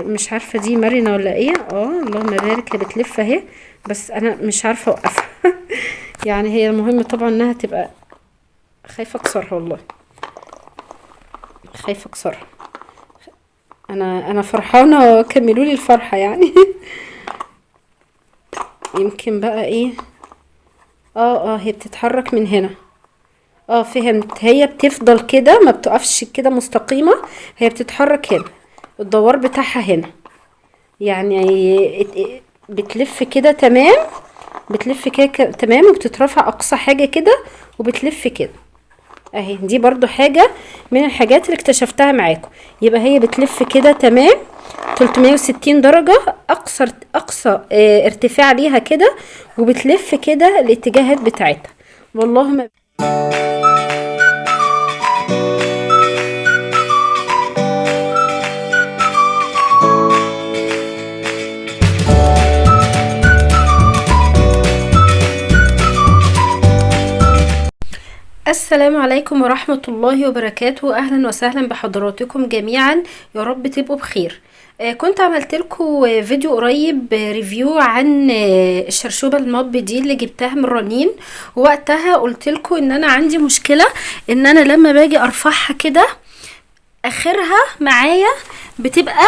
مش عارفه دي مرنه ولا ايه. اللهم بارك، هي بتلف اهي، بس انا مش عارفه اوقفها. يعني هي المهم طبعا انها تبقى. خايفه اكسرها والله، خايفه اكسرها. انا فرحانه، كملوا لي الفرحه يعني. يمكن بقى ايه. هي بتتحرك من هنا. فهمت، هي بتفضل كده ما بتقفش كده مستقيمه، هي بتتحرك هنا، الدوار بتاعها هنا يعني. بتلف كده تمام، بتلف كده تمام، وبتترفع اقصى حاجه كده، وبتلف كده اهي. دي برضو حاجه من الحاجات اللي اكتشفتها معاكم. يبقى هي بتلف كده تمام 360 درجه، اقصى ارتفاع ليها كده، وبتلف كده الاتجاهات بتاعتها. والله ما. السلام عليكم ورحمة الله وبركاته. اهلا وسهلا بحضراتكم جميعا، يا رب تبقوا بخير. كنت عملت لكم فيديو قريب، ريفيو عن الشرشوبة الموب دي اللي جبتها من رنين. ووقتها قلت لكم ان انا عندي مشكلة، ان انا لما باجي ارفعها كده اخرها معايا بتبقى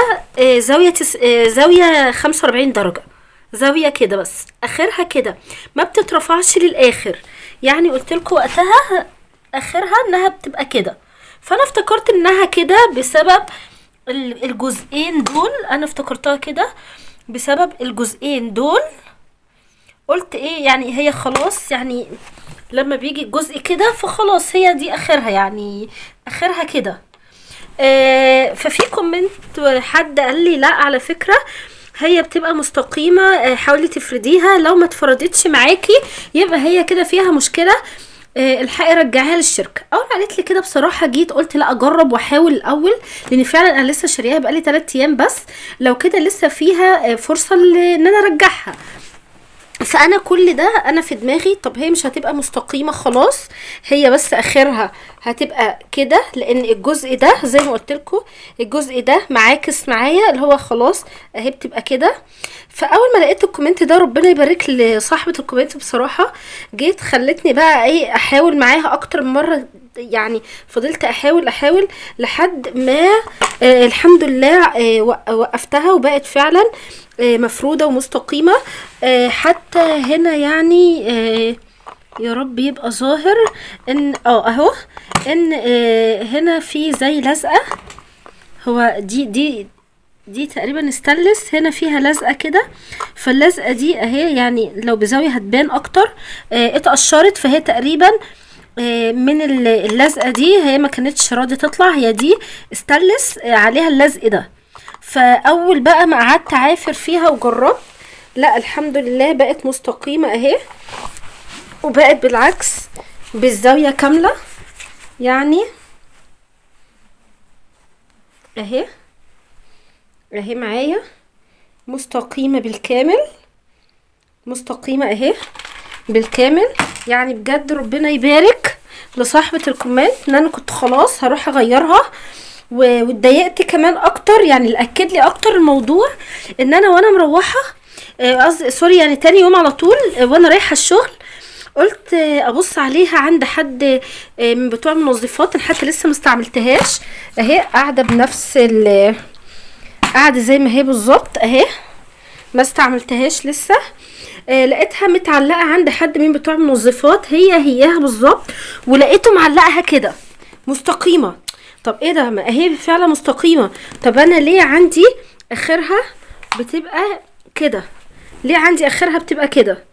زاوية 45 درجة، زاوية كده، بس اخرها كده ما بتترفعش للاخر. يعني قلت لكم وقتها اخرها انها بتبقى كده، فانا افتكرت انها كده بسبب الجزئين دول. انا افتكرتها كده بسبب الجزئين دول. قلت ايه يعني، هي خلاص يعني لما بيجي الجزء كده فخلاص هي دي اخرها، يعني اخرها كده. ففي كومنت حد قال لي لا على فكرة هي بتبقى مستقيمة، حاولي تفرديها، لو ما اتفردتش معاكي يبقى هي كده فيها مشكلة، الحقي رجعيها للشركة. اول ما قالت لي كده بصراحة جيت قلت لا اجرب واحاول الاول، لان فعلا انا لسه شاريها بقالي 3 ايام بس، لو كده لسه فيها فرصة ان انا ارجعها. فانا كل ده انا في دماغي طب هي مش هتبقى مستقيمة خلاص، هي بس اخرها هتبقى كده، لان الجزء ده زي ما قلت لكم الجزء ده معاكس معايا اللي هو خلاص اهي بتبقى كده. فاول ما لقيت الكومنت ده، ربنا يبارك لصاحبة الكومنت بصراحة، جيت خلتني بقى ايه احاول معاها اكتر من مرة. يعني فضلت احاول لحد ما الحمد لله وقفتها وبقت فعلا مفرودة ومستقيمة. حتى هنا يعني يا رب يبقى ظاهر ان اهو ان هنا في زي لزقة. هو دي تقريبا استانلس، هنا فيها لزقة كده، فاللزقة دي اهي يعني لو بزاوية هتبان اكتر. اتقشرت، فهي تقريبا من اللزقة دي هي ما كانتش راضية تطلع، هي دي استانلس عليها اللزق ده. فاول بقى ما قعدت عافر فيها وجربت، لا الحمد لله بقت مستقيمة اهي، وبقت بالعكس بالزاوية كاملة يعني اهي معايا مستقيمة بالكامل، مستقيمة اهي بالكامل. يعني بجد ربنا يبارك لصاحبة الكومنت، ان انا كنت خلاص هروح اغيرها واتضايقت كمان اكتر. يعني اللي اكد لي اكتر الموضوع ان انا وانا مروحة قصدي سوري يعني تاني يوم على طول وانا رايحة الشغل، قلت ابص عليها عند حد من بتوع المنظفات، انا حتى لسه مستعملتهاش اهي، قاعدة بنفس قاعدة زي ما هي بالظبط اهي، ما استعملتهاش لسه. لقيتها متعلقة عند حد من بتوع المنظفات، هياها بالظبط، ولقيته معلقها كده مستقيمة. طب ايه ده، ما هي فعلا مستقيمة، طب انا ليه عندي اخرها بتبقى كده، ليه عندي اخرها بتبقى كده؟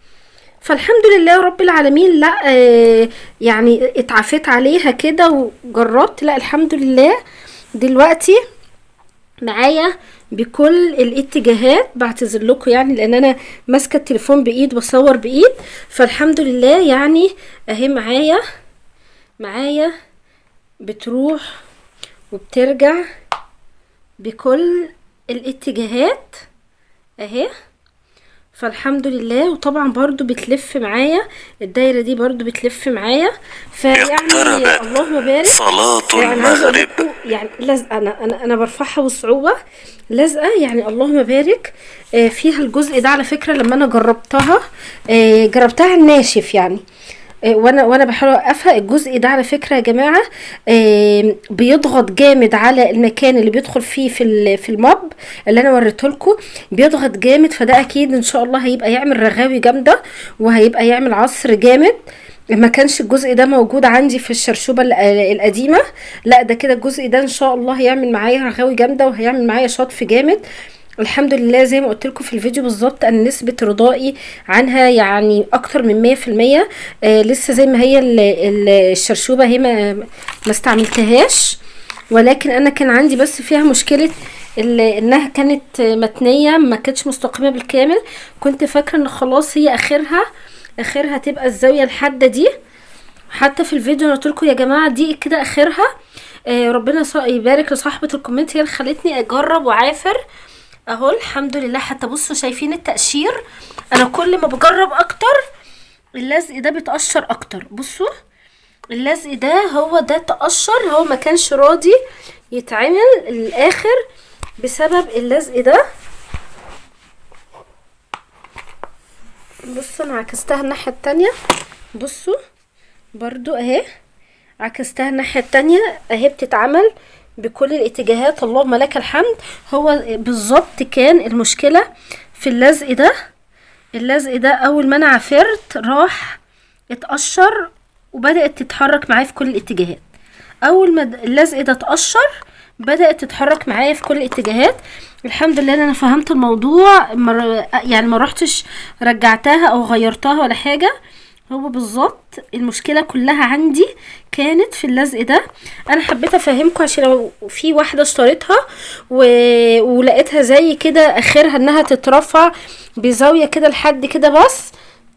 فالحمد لله رب العالمين، لا يعني اتعافيت عليها كده وجربت، لا الحمد لله دلوقتي معايا بكل الاتجاهات. بعتذر لكم يعني لان انا ماسكه التليفون بايد بصور بايد، فالحمد لله يعني اهي معايا بتروح وبترجع بكل الاتجاهات اهي. فالحمد لله. وطبعا برضو بتلف معايا الدايره دي، برضو بتلف معايا. فيعني اللهم بارك. صلاة المغرب. يعني لازقه، انا برفعها بصعوبه لازقه، يعني اللهم بارك. فيها الجزء ده على فكره لما انا جربتها، جربتها الناشف يعني. وانا بحاول اوقفها. الجزء ده على فكره يا جماعه بيضغط جامد على المكان اللي بيدخل فيه في المب اللي انا وريته لكم، بيضغط جامد. فده اكيد ان شاء الله هيبقى يعمل رغاوي جامده، وهيبقى يعمل عصر جامد. ما كانش الجزء ده موجود عندي في الشرشوبه القديمه، لا ده كده الجزء ده ان شاء الله هيعمل معايا رغاوي جامده، وهيعمل معايا شطف جامد. الحمد لله. زي ما قلت لكم في الفيديو بالظبط، انا نسبة رضائي عنها يعني اكتر من 100%. لسه زي ما هي الشرشوبة هي ما استعملتهاش، ولكن انا كان عندي بس فيها مشكلة انها كانت متنية، ما كانتش مستقيمة بالكامل. كنت فاكرة ان خلاص هي اخرها تبقى الزاوية الحادة دي. حتى في الفيديو انا قلت لكم يا جماعة دي كده اخرها. ربنا يبارك لصاحبة الكومنت، هي اللي خلتني اجرب وعافر اهو. الحمد لله. حتى بصوا شايفين التقشير، انا كل ما بجرب اكتر اللزق ده بيتقشر اكتر. بصوا اللزق ده هو ده تقشر، هو ما كانش راضي يتعمل الاخر بسبب اللزق ده. بصوا انا عكستها الناحية التانية، بصوا برضو اهي عكستها الناحية التانية اهي، بتتعمل بكل الاتجاهات. اللهم لك الحمد. هو بالظبط كان المشكلة في اللزق ده. اللزق ده اول ما انا عفرت راح اتقشر، وبدأت تتحرك معايا في كل الاتجاهات. اول ما اللزق ده اتقشر بدأت تتحرك معايا في كل الاتجاهات. الحمد لله ان انا فهمت الموضوع، يعني ما رحتش رجعتها او غيرتها ولا حاجة. هو بالظبط المشكله كلها عندي كانت في اللزق ده. انا حبيت افهمكم عشان لو في واحده اشتريتها ولقيتها زي كده اخرها انها تترفع بزاويه كده لحد كده بس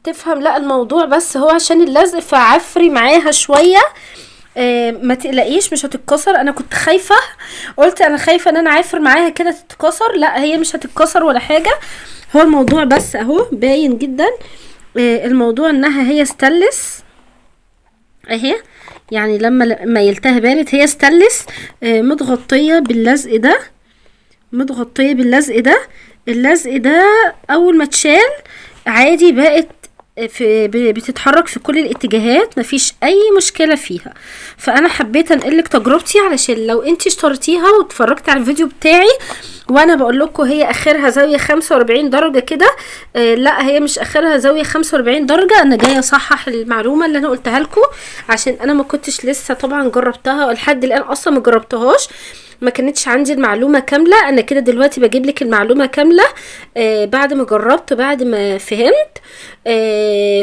تفهم لا الموضوع بس هو عشان اللزق، فعفري معاها شويه. ما تقلقيش مش هتتكسر. انا كنت خايفه، قلت انا خايفه ان انا عافر معاها كده تتكسر، لا هي مش هتتكسر ولا حاجه. هو الموضوع بس اهو باين جدا. الموضوع انها هي ستانلس اهي، يعني لما ميلتها بانت هي ستانلس متغطيه باللزق ده، متغطيه باللزق ده. اللزق ده اول ما اتشال عادي بقت بتتحرك في كل الاتجاهات، مفيش اي مشكله فيها. فانا حبيت انقلك تجربتي علشان لو انتي اشتريتيها واتفرجت على الفيديو بتاعي وانا بقول لكم هي اخرها زاويه 45 درجه كده، لا هي مش اخرها زاويه 45 درجه. انا جايه اصحح المعلومه اللي انا قلتها لكم عشان انا ما كنتش لسه طبعا جربتها، ولحد الان اصلا ما جربتهاش، ما كانتش عندي المعلومه كامله. انا كده دلوقتي بجيب لك المعلومه كامله بعد ما جربت، بعد ما فهمت.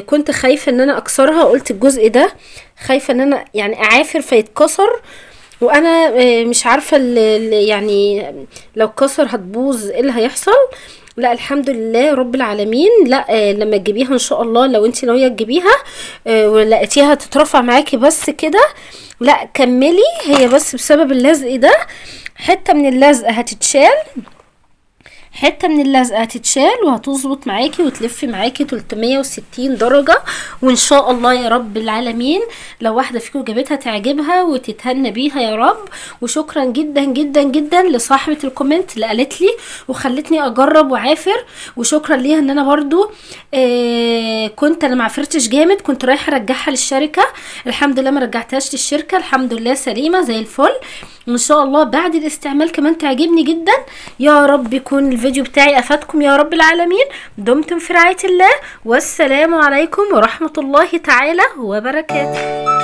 كنت خايفه ان انا اكسرها، قلت الجزء ده خايفه ان انا يعني اعافر فيتكسر، وانا مش عارفه يعني لو اتكسر هتبوظ ايه اللي هيحصل. لا الحمد لله رب العالمين. لا لما تجيبيها ان شاء الله، لو انت ناويه تجيبيها ولقيتيها تترفع معاكي بس كده، لا كملي. هي بس بسبب اللزق ده حته من اللزق هتتشال، حته من اللزقه هتتشال وهتظبط معاكي وتلفي معاكي 360 درجه. وان شاء الله يا رب العالمين لو واحده فيكم جابتها تعجبها وتتهنى بيها يا رب. وشكرا جدا جدا جدا لصاحبه الكومنت اللي قالت لي وخلتني اجرب وعافر، وشكرا ليها ان انا برضو كنت انا ما عفرتش جامد، كنت رايحه ارجعها للشركه. الحمد لله ما رجعتهاش للشركه، الحمد لله سليمه زي الفل. وان شاء الله بعد الاستعمال كمان تعجبني جدا. يا رب يكون الفيديو بتاعي افادكم يا رب العالمين. دمتم في رعاية الله، والسلام عليكم ورحمة الله تعالى وبركاته.